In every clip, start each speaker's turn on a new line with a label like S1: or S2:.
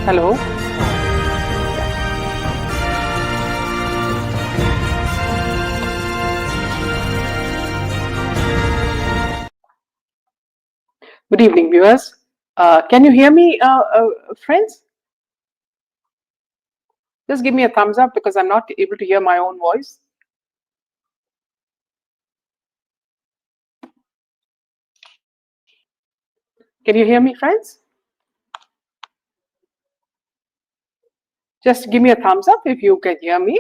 S1: Hello. Good evening, viewers. Can you hear me, friends? Just give me a thumbs up because I'm not able to hear my own voice. Can you hear me, friends? Just give me a thumbs up if you can hear me.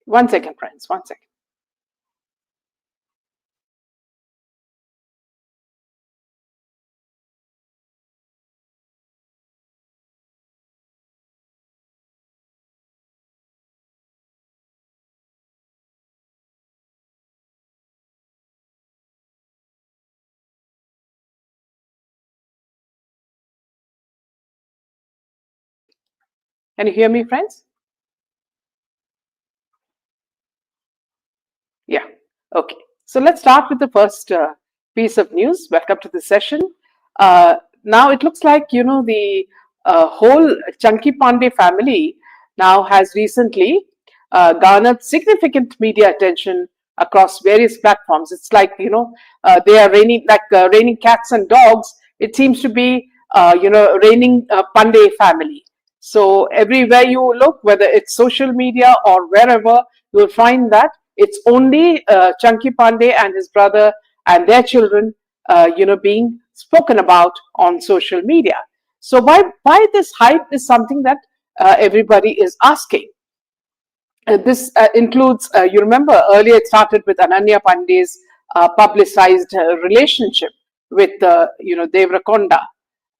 S1: One second, friends. One second. Can you hear me, friends? Yeah. Okay. So let's start with the first piece of news. Welcome to the session. Now it looks like the whole Chunky Pande family now has recently garnered significant media attention across various platforms. It's like they are raining cats and dogs. It seems to be raining Pande family. So everywhere you look, whether it's social media or wherever, you will find that it's only Chunky Pande and his brother and their children, being spoken about on social media. So why this hype is something that everybody is asking. This includes, you remember earlier it started with Ananya Pande's publicized relationship with, Devrakonda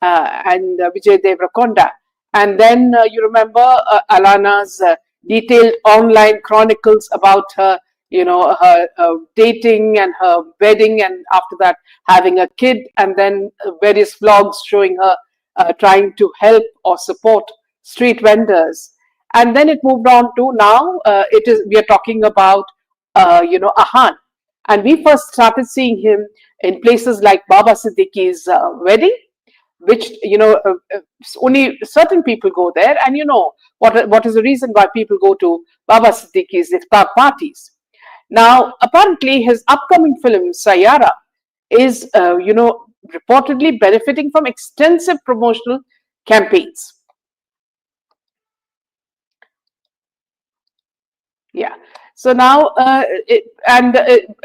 S1: and Vijay Devrakonda. And then you remember Alana's detailed online chronicles about her, her dating and her wedding, and after that having a kid, and then various vlogs showing her trying to help or support street vendors. And then it moved on to now we are talking about Ahan, and we first started seeing him in places like Baba Siddiqui's wedding, which only certain people go there, and what is the reason why people go to Baba Siddiqui's iftar parties. Now apparently his upcoming film Saiyaara is reportedly benefiting from extensive promotional campaigns. Yeah. So now,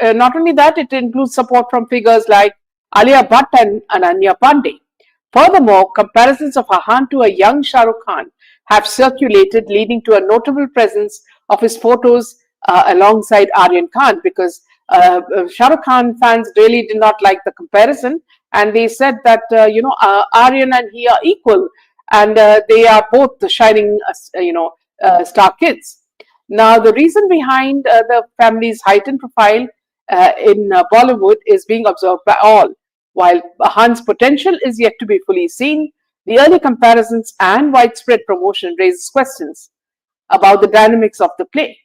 S1: not only that, it includes support from figures like Alia Bhatt and Ananya Pandey. Furthermore, comparisons of Ahan to a young Shah Rukh Khan have circulated, leading to a notable presence of his photos alongside Aryan Khan, because Shah Rukh Khan fans really did not like the comparison, and they said that Aryan and he are equal, and they are both the shining star kids. Now, the reason behind the family's heightened profile in Bollywood is being observed by all. While Han's potential is yet to be fully seen, the early comparisons and widespread promotion raises questions about the dynamics of the play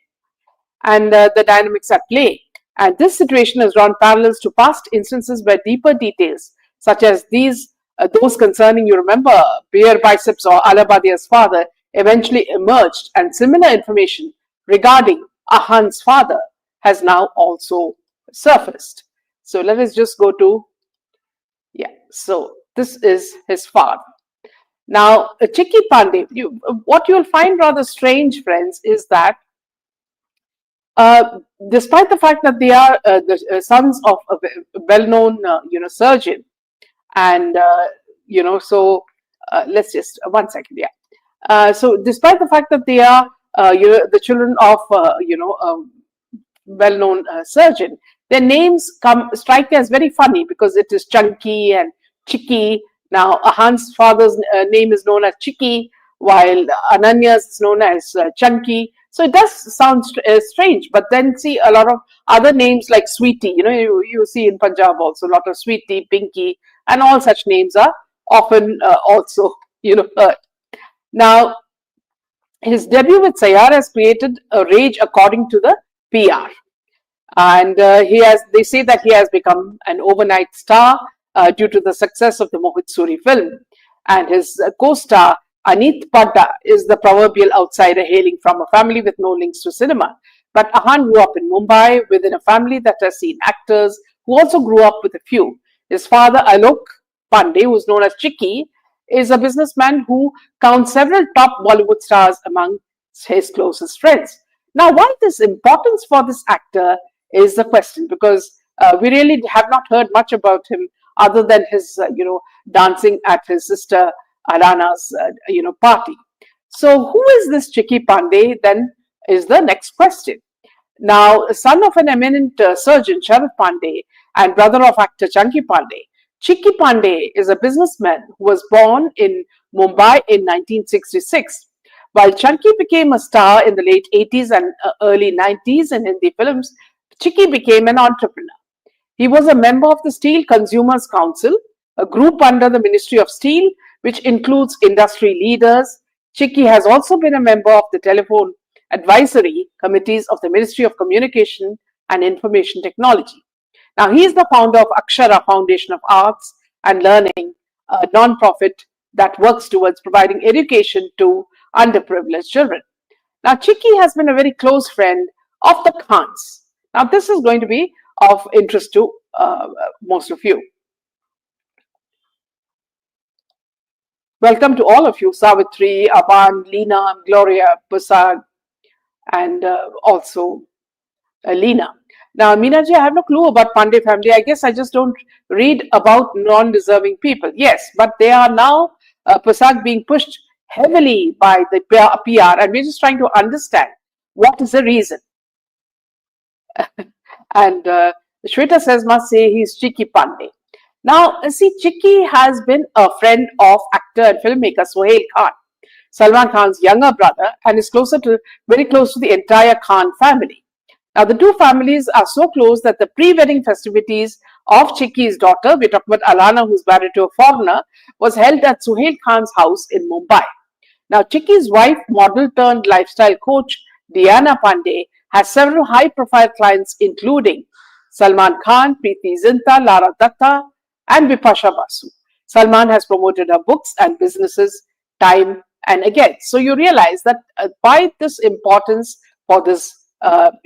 S1: and the dynamics at play. And this situation has drawn parallels to past instances where deeper details, such as those concerning, you remember, beer biceps or Alabadia's father, eventually emerged, and similar information regarding Ahan's father has now also surfaced. So let us just go to, so this is his father. Now, Chikki Pande, what you'll find rather strange, friends, is that despite the fact that they are the sons of a well-known, surgeon, and so let's just one second, so despite the fact that they are the children of well-known surgeon, their names strike me as very funny because it is Chunky and Chikki. Now Ahan's father's name is known as Chikki, while Ananya's is known as Chunky. So it does sound strange, but then see a lot of other names like Sweetie. You see in Punjab also a lot of Sweetie, Pinky, and all such names are often also heard. Now, his debut with Saiyaara has created a rage according to the PR. And they say that he has become an overnight star due to the success of the Mohit Suri film. And his co-star Anit Padda is the proverbial outsider hailing from a family with no links to cinema. But Ahan grew up in Mumbai within a family that has seen actors who also grew up with a few. His father Alok Pande, who is known as Chikki, is a businessman who counts several top Bollywood stars among his closest friends. Now, why this importance for this actor is the question, because we really have not heard much about him other than his, dancing at his sister Alana's, party. So, who is this Chikki Pandey? Then is the next question. Now, son of an eminent surgeon, Sharad Pandey, and brother of actor Chunky Pande, Chikki Pande is a businessman who was born in Mumbai in 1966. While Chunky became a star in the late 80s and early 90s in Hindi films, Chikki became an entrepreneur. He was a member of the Steel Consumers Council, a group under the Ministry of Steel, which includes industry leaders. Chikki has also been a member of the telephone advisory committees of the Ministry of Communication and Information Technology. Now, he is the founder of Akshara Foundation of Arts and Learning, a non-profit that works towards providing education to underprivileged children. Now, Chikki has been a very close friend of the Khans. Now, this is going to be of interest to most of you. Welcome to all of you, Savitri, Aban, Leena, Gloria, Pusag, and also Leena. Now, Meenaji, I have no clue about Pandey family. I guess I just don't read about non-deserving people. Yes, but they are now, Pusag, being pushed heavily by the PR, and we're just trying to understand what is the reason. And Shweta says, must say he's Chikki Pande. Now, see, Chikki has been a friend of actor and filmmaker Sohail Khan, Salman Khan's younger brother, and is very close to the entire Khan family. Now, the two families are so close that the pre-wedding festivities of Chikki's daughter, we're talking about Alana, who's married to a foreigner, was held at Sohail Khan's house in Mumbai. Now, Chikki's wife, model turned lifestyle coach, Diana Pandey, has several high-profile clients, including Salman Khan, Preeti Zinta, Lara Datta, and Vipasha Basu. Salman has promoted her books and businesses time and again. So you realize that by this importance for this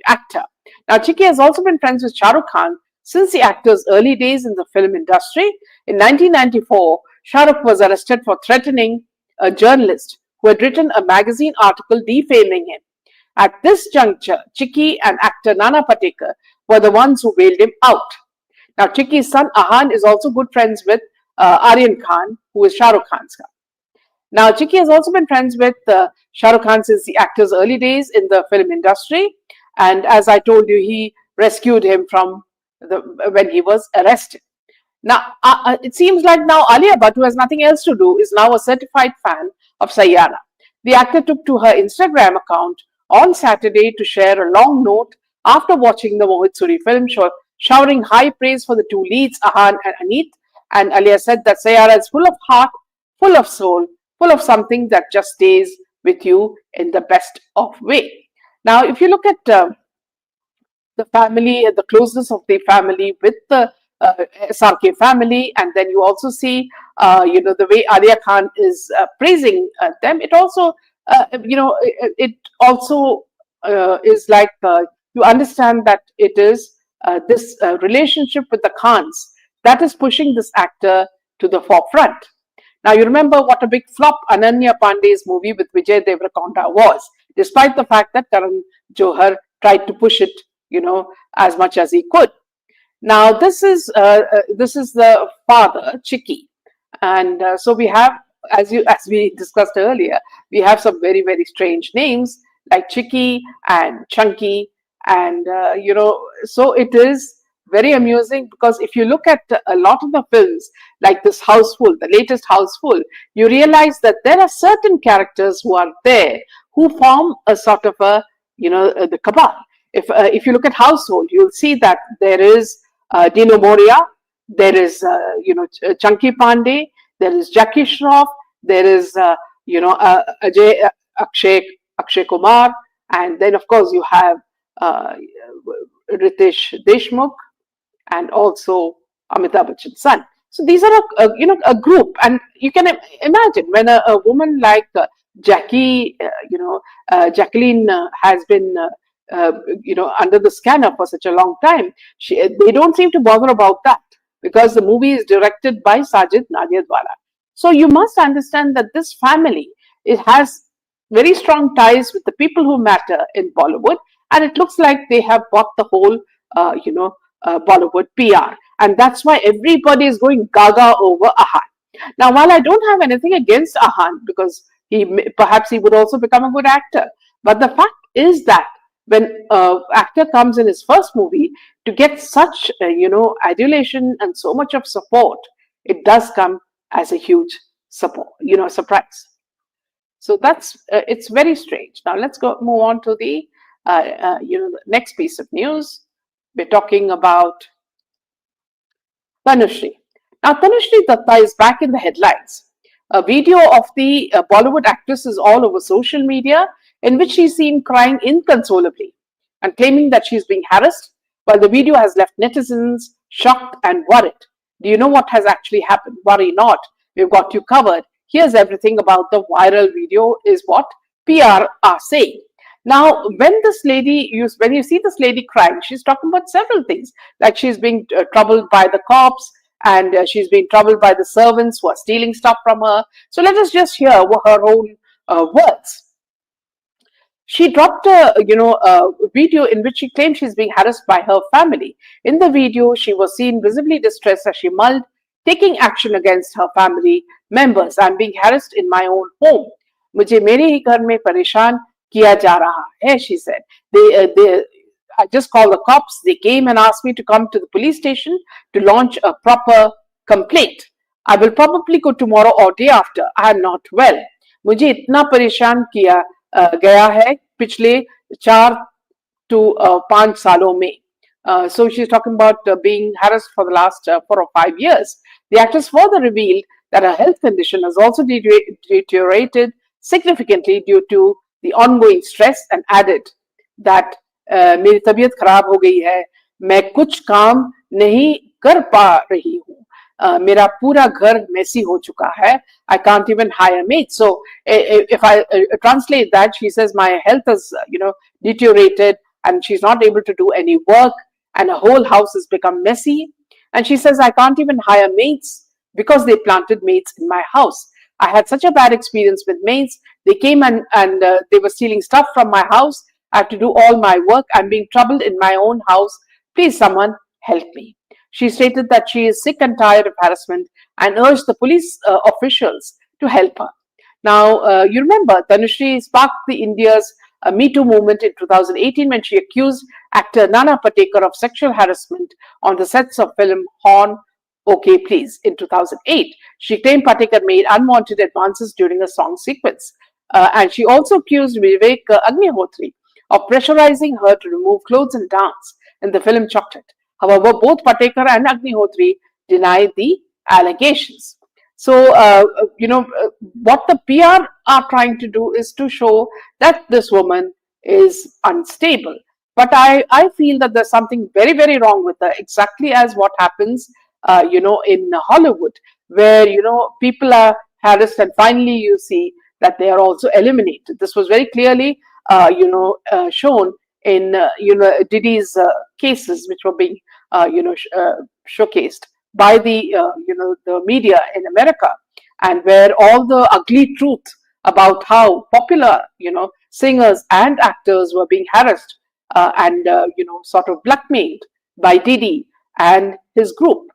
S1: actor. Now, Chikki has also been friends with Shah Rukh Khan since the actor's early days in the film industry. In 1994, Shah Rukh was arrested for threatening a journalist who had written a magazine article defaming him. At this juncture, Chikki and actor Nana Patekar were the ones who bailed him out. Now, Chikki's son Ahan is also good friends with Aryan Khan, who is Shah Rukh Khan's son. Now, Chikki has also been friends with Shah Rukh Khan since the actor's early days in the film industry. And as I told you, he rescued him from when he was arrested. Now, it seems like now Alia Bhatt, who has nothing else to do, is now a certified fan of Saiyaara. The actor took to her Instagram account on Saturday to share a long note after watching the Mohit Suri film, showering high praise for the two leads, Ahan and Anit. And Alia said that Saiyaara is full of heart, full of soul, full of something that just stays with you in the best of way. Now, if you look at the family, the closeness of the family with the SRK family, and then you also see, the way Alia Khan is praising them. It also, it also is like you understand that it is this relationship with the Khans that is pushing this actor to the forefront. Now, you remember what a big flop Ananya Pandey's movie with Vijay Deverakonda was, despite the fact that Karan Johar tried to push it, as much as he could. Now, this is the father, Chikki, and so we have, as we discussed earlier, we have some very, very strange names like Chikki and Chunky, and so it is very amusing, because if you look at a lot of the films like this Houseful, the latest Houseful, you realize that there are certain characters who are there who form a sort of a the cabal. If you look at Household, you'll see that there is Dino Moria, there is Chunky Pande, there is Jackie Shroff, there is Ajay Akshay Kumar, and then of course you have Ritesh Deshmukh, and also Amitabh Bachchan's son. So these are a group, and you can imagine when a woman like Jackie, Jacqueline has been under the scanner for such a long time. They don't seem to bother about that because the movie is directed by Sajid Nadiadwala. So you must understand that this family, it has very strong ties with the people who matter in Bollywood, and it looks like they have bought the whole Bollywood PR, and that's why everybody is going gaga over Ahan. Now, while I don't have anything against Ahan because perhaps he would also become a good actor, but the fact is that when actor comes in his first movie to get such adulation and so much of support, it does come as a huge surprise. So that's it's very strange. Now let's go move on to the next piece of news. We're talking about Tanushree. Now, Tanushree Dutta is back in the headlines. A video of the Bollywood actress is all over social media in which she's seen crying inconsolably and claiming that she's being harassed, while the video has left netizens shocked and worried. Do you know what has actually happened? Worry not. We've got you covered. Here's everything about the viral video is what PR are saying. Now, when you see this lady crying, she's talking about several things, like she's being troubled by the cops, and she's being troubled by the servants who are stealing stuff from her. So let us just hear her own words. She dropped a video in which she claimed she's being harassed by her family. In the video, she was seen visibly distressed as she mulled, taking action against her family members. I'm being harassed in my own home. मुझे मेरे ही घर में परेशान किया जा रहा है, she said. I just called the cops. They came and asked me to come to the police station to launch a proper complaint. I will probably go tomorrow or day after. I am not well. मुझे इतना परेशान किया गया है पिछले 4 to 5 सालों में. So she's talking about being harassed for the last 4 or 5 years. The actress further revealed that her health condition has also deteriorated significantly due to the ongoing stress, and added that मेरी तबीयत खराब हो गई है, मैं कुछ काम नहीं कर पा रही हूँ, मेरा पूरा घर मेसी हो चुका है, I can't even hire mates. So if I translate that, she says my health has deteriorated and she's not able to do any work, and her whole house has become messy, and she says I can't even hire mates because they planted mates in my house. I had such a bad experience with mates. They came and they were stealing stuff from my house. I have to do all my work. I'm being troubled in my own house. Please, someone help me. She stated that she is sick and tired of harassment and urged the police officials to help her. Now, you remember Tanushree sparked the India's Me Too movement in 2018 when she accused actor Nana Patekar of sexual harassment on the sets of film Horn, Okay Please. In 2008, she claimed Patekar made unwanted advances during a song sequence. And she also accused Vivek Agnihotri of pressurizing her to remove clothes and dance in the film Chocolate. However, both Patekar and Agnihotri denied the allegations. So, what the PR are trying to do is to show that this woman is unstable. But I feel that there's something very, very wrong with her, exactly as what happens, in Hollywood, where, people are harassed and finally you see that they are also eliminated. This was very clearly, shown in, Diddy's cases, which were being, showcased by the media in America, and where all the ugly truth about how popular, singers and actors were being harassed and, sort of blackmailed by Diddy and his group.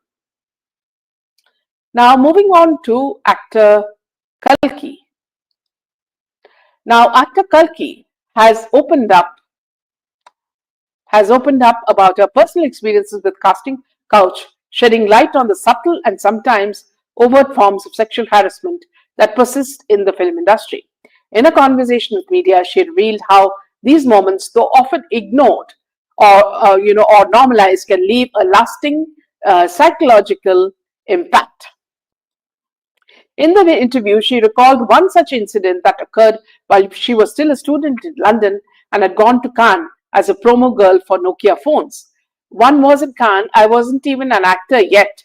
S1: Now, moving on to actor Kalki. Now, actor Kalki has opened up about her personal experiences with casting couch, shedding light on the subtle and sometimes overt forms of sexual harassment that persist in the film industry. In a conversation with media, she revealed how these moments, though often ignored or normalized, can leave a lasting psychological impact. In the interview, she recalled one such incident that occurred while she was still a student in London and had gone to Cannes as a promo girl for Nokia phones. One wasn't Khan, I wasn't even an actor yet,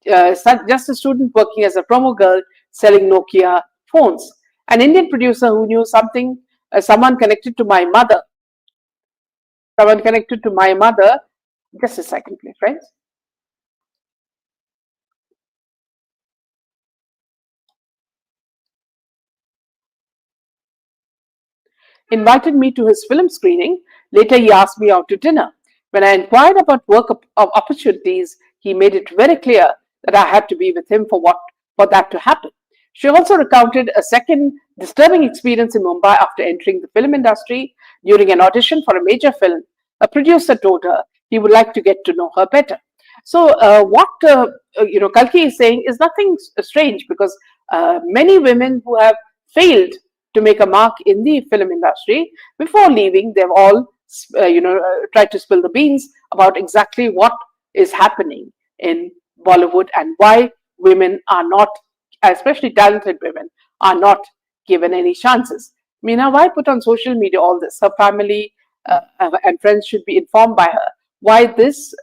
S1: just a student working as a promo girl selling Nokia phones. An Indian producer who knew something, someone connected to my mother, someone connected to my mother. Just a second, please, friends. Invited me to his film screening. Later, he asked me out to dinner. When I inquired about opportunities, he made it very clear that I had to be with him for that to happen. She also recounted a second disturbing experience in Mumbai after entering the film industry. During an audition for a major film, a producer told her he would like to get to know her better. So, what Kalki is saying is nothing strange, because many women who have failed to make a mark in the film industry before leaving, they've all tried to spill the beans about exactly what is happening in Bollywood and why women are not, especially talented women, are not given any chances. Meena, why put on social media all this? Her family and friends should be informed by her. Why this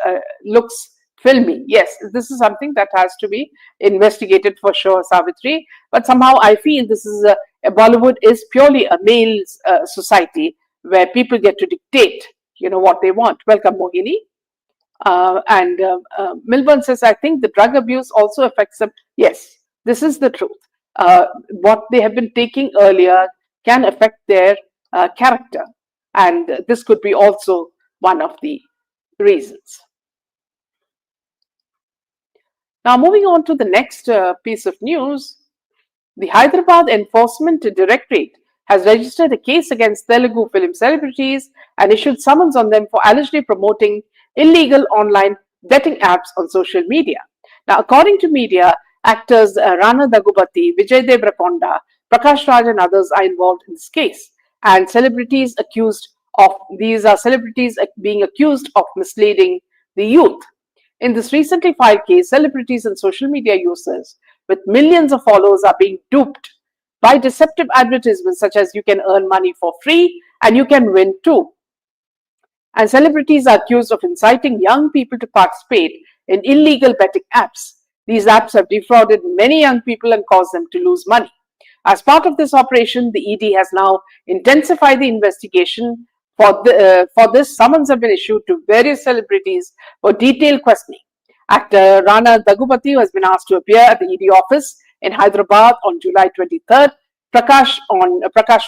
S1: looks filmy? Yes, this is something that has to be investigated for sure, Savitri. But somehow I feel this is Bollywood is purely a male society where people get to dictate, what they want. Welcome, Mohini. And Milburn says, I think the drug abuse also affects them. Yes, this is the truth. What they have been taking earlier can affect their character. And this could be also one of the reasons. Now, moving on to the next piece of news, the Hyderabad Enforcement Directorate has registered a case against Telugu film celebrities and issued summons on them for allegedly promoting illegal online betting apps on social media. Now, according to media, actors Rana Daggubati, Vijay Deverakonda, Prakash Raj and others are involved in this case. And these are celebrities being accused of misleading the youth. In this recently filed case, celebrities and social media users with millions of followers are being duped by deceptive advertisements such as you can earn money for free and you can win too. And celebrities are accused of inciting young people to participate in illegal betting apps. These apps have defrauded many young people and caused them to lose money. As part of this operation, the ED has now intensified the investigation. For this, summons have been issued to various celebrities for detailed questioning. Actor Rana Daggubati has been asked to appear at the ED office in Hyderabad on July 23rd, Prakash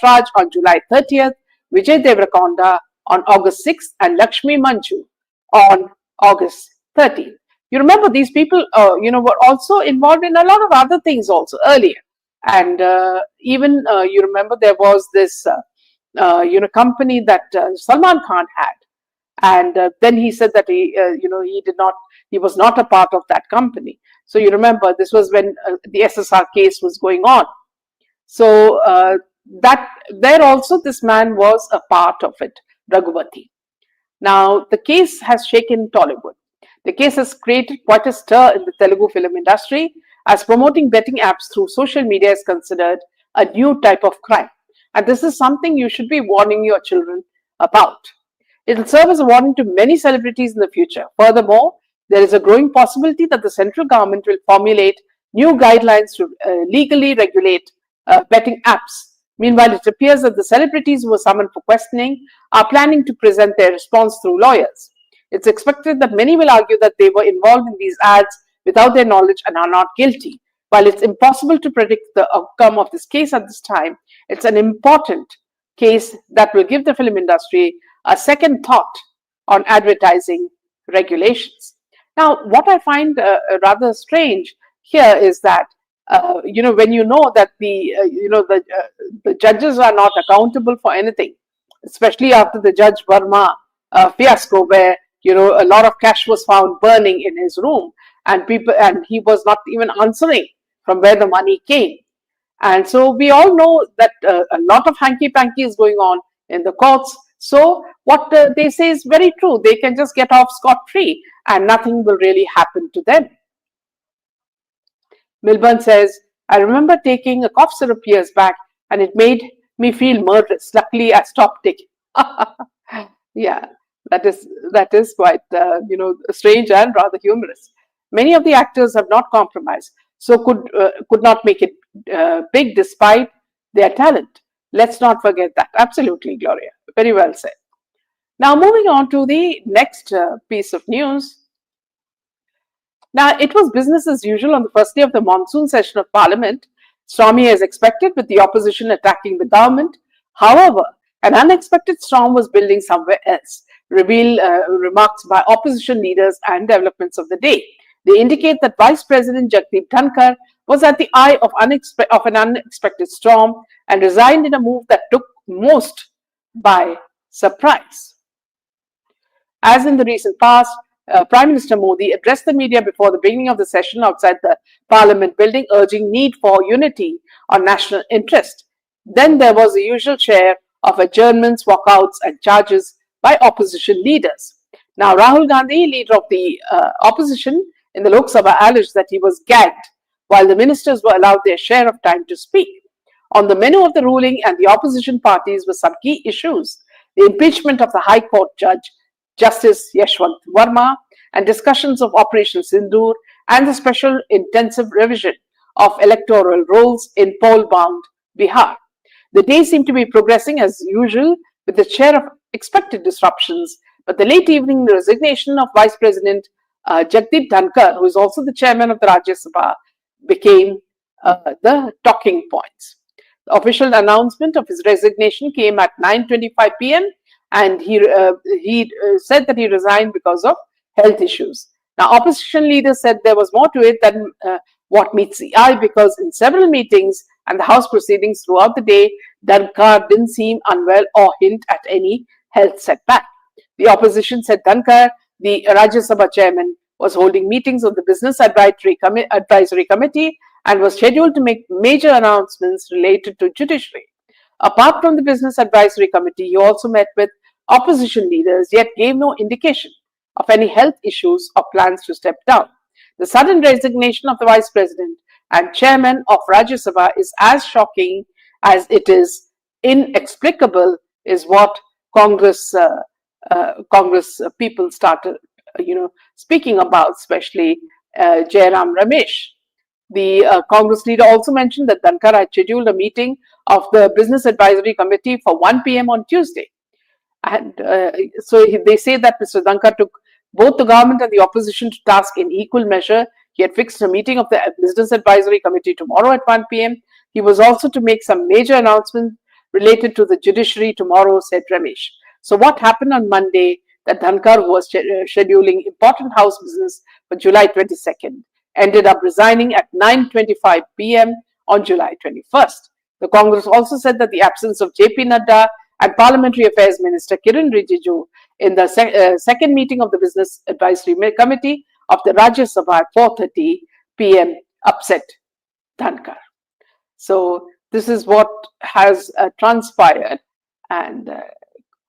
S1: Raj on July 30th, Vijay Deverakonda on August 6th, and Lakshmi Manju on August 13th. You remember these people, were also involved in a lot of other things also earlier. And even you remember there was this company that Salman Khan had, and then he said that he was not a part of that company. So you remember this was when the SSR case was going on. So that there also this man was a part of it, Raghuvati. Now the case has shaken Tollywood. The case has created quite a stir in the Telugu film industry, as promoting betting apps through social media is considered a new type of crime. And this is something you should be warning your children about. It will serve as a warning to many celebrities in the future. Furthermore, there is a growing possibility that the central government will formulate new guidelines to legally regulate betting apps. Meanwhile, it appears that the celebrities who were summoned for questioning are planning to present their response through lawyers. It's expected that many will argue that they were involved in these ads without their knowledge and are not guilty. While it's impossible to predict the outcome of this case at this time, it's an important case that will give the film industry a second thought on advertising regulations. Now, what I find rather strange here is that when you know that the judges are not accountable for anything, especially after the Judge Verma fiasco, where a lot of cash was found burning in his room, and he was not even answering from where the money came. And so we all know that a lot of hanky-panky is going on in the courts. So what they say is very true. They can just get off scot-free and nothing will really happen to them. Milburn says, I remember taking a cough syrup years back and it made me feel murderous. Luckily, I stopped taking. Yeah, that is quite strange and rather humorous. Many of the actors have not compromised, so could not make it big despite their talent. Let's not forget that. Absolutely, Gloria. Very well said. Now, moving on to the next piece of news. Now, it was business as usual on the first day of the monsoon session of Parliament, stormy as expected, with the opposition attacking the government. However, an unexpected storm was building somewhere else, reveal remarks by opposition leaders and developments of the day. They indicate that Vice President Jagdeep Dhankar was at the eye of an unexpected storm and resigned in a move that took most by surprise. As in the recent past, Prime Minister Modi addressed the media before the beginning of the session outside the Parliament building, urging need for unity on national interest. Then there was the usual share of adjournments, walkouts, and charges by opposition leaders. Now, Rahul Gandhi, leader of the opposition in the Lok Sabha, alleged that he was gagged while the ministers were allowed their share of time to speak. On the menu of the ruling and the opposition parties were some key issues: the impeachment of the High Court judge, Justice Yashwant Verma, and discussions of Operation Sindoor and the special intensive revision of electoral rolls in poll-bound Bihar. The day seemed to be progressing as usual with the share of expected disruptions, but the late evening resignation of Vice President Jagdeep Dhankar, who is also the chairman of the Rajya Sabha, became the talking points. The official announcement of his resignation came at 9:25 p.m. and he said that he resigned because of health issues. Now, opposition leaders said there was more to it than what meets the eye, because in several meetings and the House proceedings throughout the day, Dhankar didn't seem unwell or hint at any health setback. The opposition said Dhankar, the Rajya Sabha chairman, was holding meetings of the Business Advisory Committee and was scheduled to make major announcements related to judiciary. Apart from the Business Advisory Committee, he also met with opposition leaders, yet gave no indication of any health issues or plans to step down. The sudden resignation of the Vice President and Chairman of Rajya Sabha is as shocking as it is inexplicable, is what Congress people started, speaking about, especially Jairam Ramesh. The Congress leader also mentioned that Dhankar had scheduled a meeting of the Business Advisory Committee for 1 p.m. on Tuesday. And so they say that Mr. Dhankar took both the government and the opposition to task in equal measure. He had fixed a meeting of the Business Advisory Committee tomorrow at 1 p.m. He was also to make some major announcements related to the judiciary tomorrow, said Ramesh. So what happened on Monday that Dhankar was scheduling important House business for July 22nd, ended up resigning at 9:25 p.m. on July 21st. The Congress also said that the absence of JP Nadda and Parliamentary Affairs Minister Kiran Rijiju in the second meeting of the Business Advisory Committee of the Rajya Sabha at 4:30 p.m. upset Dhankar. So this is what has transpired, and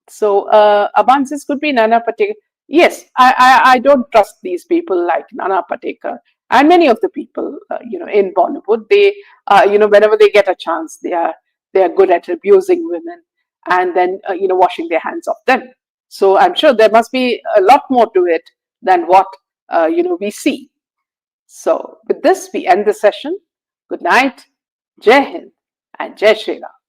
S1: Abansis could be Nana Patekar. Yes, I don't trust these people like Nana Patekar and many of the people in Bollywood. They whenever they get a chance, they are good at abusing women and then washing their hands of them. So I'm sure there must be a lot more to it than what we see. So with this, we end the session. Good night, Jai Hind, and Jai Shri Ram.